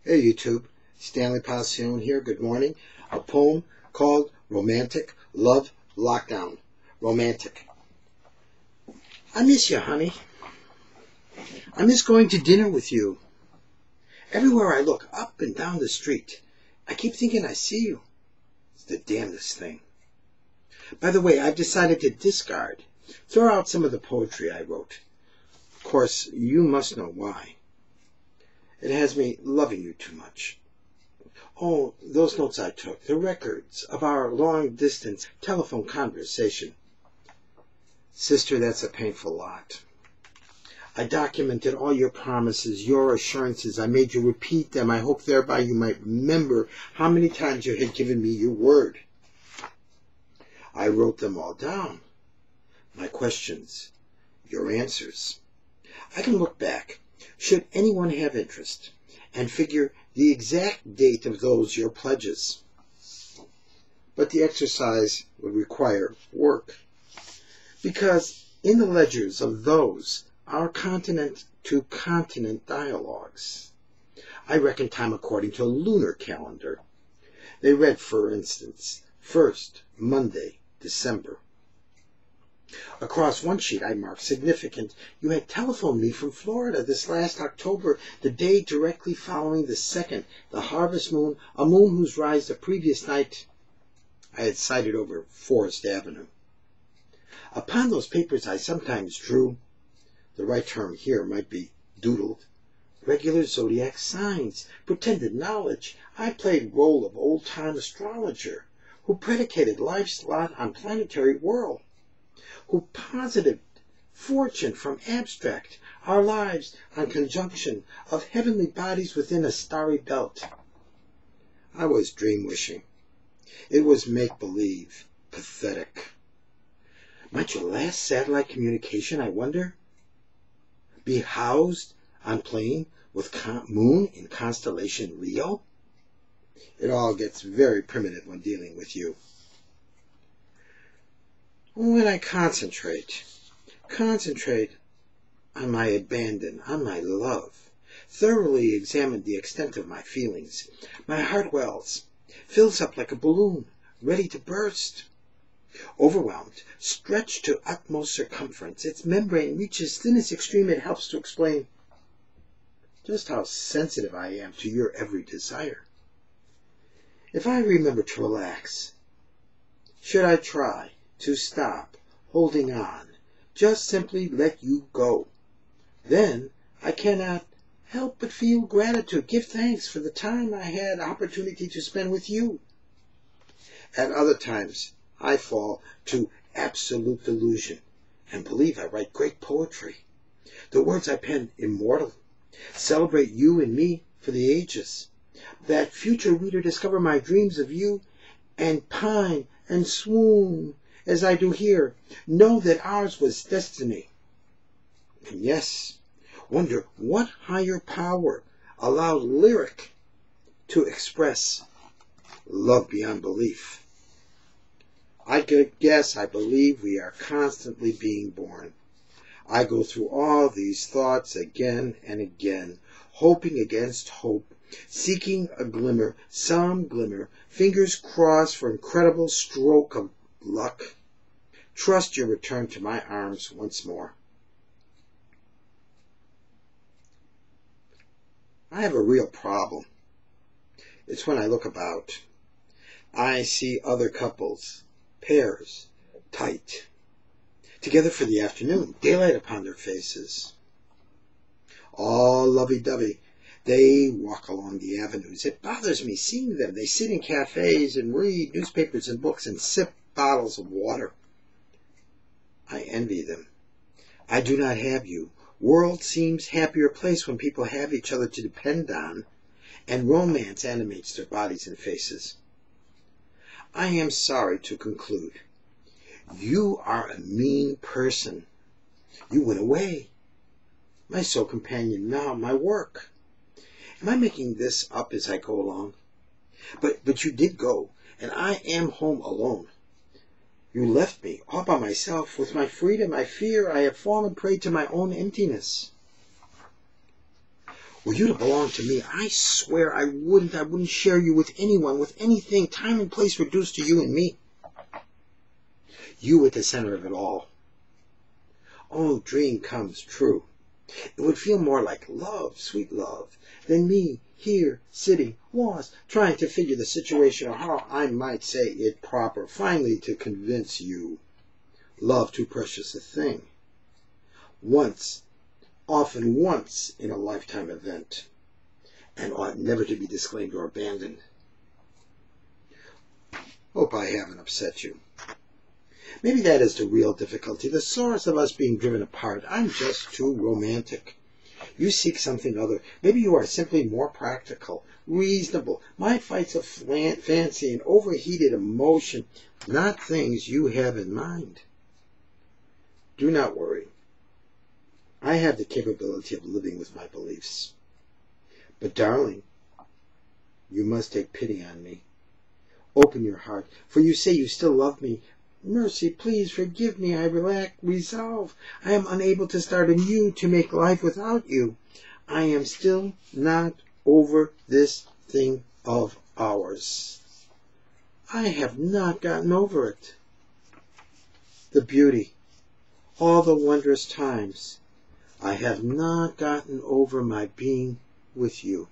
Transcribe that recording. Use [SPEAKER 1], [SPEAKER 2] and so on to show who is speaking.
[SPEAKER 1] Hey YouTube, Stanley Pacion here, good morning. A poem called Romantic Love Lockdown. Romantic. I miss you, honey. I miss going to dinner with you. Everywhere I look, up and down the street, I keep thinking I see you. It's the damnedest thing. By the way, I've decided to throw out some of the poetry I wrote. Of course, you must know why. It has me loving you too much. Oh, those notes I took, the records of our long-distance telephone conversation. Sister, that's a painful lot. I documented all your promises, your assurances. I made you repeat them. I hope thereby you might remember how many times you had given me your word. I wrote them all down. My questions, your answers. I can look back, should anyone have interest, and figure the exact date of those your pledges. But the exercise would require work, because in the ledgers of those are continent-to-continent dialogues. I reckon time according to a lunar calendar. They read, for instance, 1st Monday, December. Across one sheet I marked significant. You had telephoned me from Florida this last October, the day directly following the 2nd, the harvest moon, a moon whose rise the previous night I had sighted over Forest Avenue. Upon those papers I sometimes drew, the right term here might be doodled, regular zodiac signs, pretended knowledge. I played role of old-time astrologer, who predicated life's lot on planetary whirl, who posited fortune from abstract, our lives on conjunction of heavenly bodies within a starry belt. I was dream-wishing. It was make-believe, pathetic. Might your last satellite communication, I wonder, be housed on plane with moon in constellation Leo? It all gets very primitive when dealing with you. When I concentrate on my abandon, on my love, thoroughly examine the extent of my feelings, my heart wells, fills up like a balloon, ready to burst. Overwhelmed, stretched to utmost circumference, its membrane reaches thinnest extreme. It helps to explain just how sensitive I am to your every desire. If I remember to relax, should I try to stop holding on, just simply let you go, then I cannot help but feel gratitude, give thanks for the time I had opportunity to spend with you. At other times, I fall to absolute delusion and believe I write great poetry. The words I pen immortal, celebrate you and me for the ages. That future reader discover my dreams of you and pine and swoon as I do here, know that ours was destiny. And yes, wonder what higher power allowed lyric to express love beyond belief. I guess I believe we are constantly being born. I go through all these thoughts again and again, hoping against hope, seeking a glimmer, some glimmer, fingers crossed for incredible stroke of luck. Trust your return to my arms once more. I have a real problem. It's when I look about. I see other couples, pairs, tight, together for the afternoon, daylight upon their faces. All lovey-dovey. They walk along the avenues. It bothers me seeing them. They sit in cafes and read newspapers and books and sip bottles of water. I envy them. I do not have you. World seems happier place when people have each other to depend on, and romance animates their bodies and faces. I am sorry to conclude. You are a mean person. You went away. My sole companion now, my work. Am I making this up as I go along? But you did go, and I am home alone. You left me all by myself. With my freedom, I fear I have fallen prey to my own emptiness. Were you to belong to me, I swear I wouldn't share you with anyone, with anything, time and place reduced to you and me. You at the center of it all. Oh, dream comes true. It would feel more like love, sweet love, than me here sitting, lost, trying to figure the situation or how I might say it proper, finally to convince you. Love too precious a thing. Once, often once in a lifetime event, and ought never to be disclaimed or abandoned. Hope I haven't upset you. Maybe that is the real difficulty, the source of us being driven apart. I'm just too romantic. You seek something other. Maybe you are simply more practical, reasonable. My fight's of fancy and overheated emotion, not things you have in mind. Do not worry. I have the capability of living with my beliefs. But, darling, you must take pity on me. Open your heart, for you say you still love me. Mercy, please forgive me. I resolve. I am unable to start anew, to make life without you. I am still not over this thing of ours. I have not gotten over it. The beauty, all the wondrous times. I have not gotten over my being with you.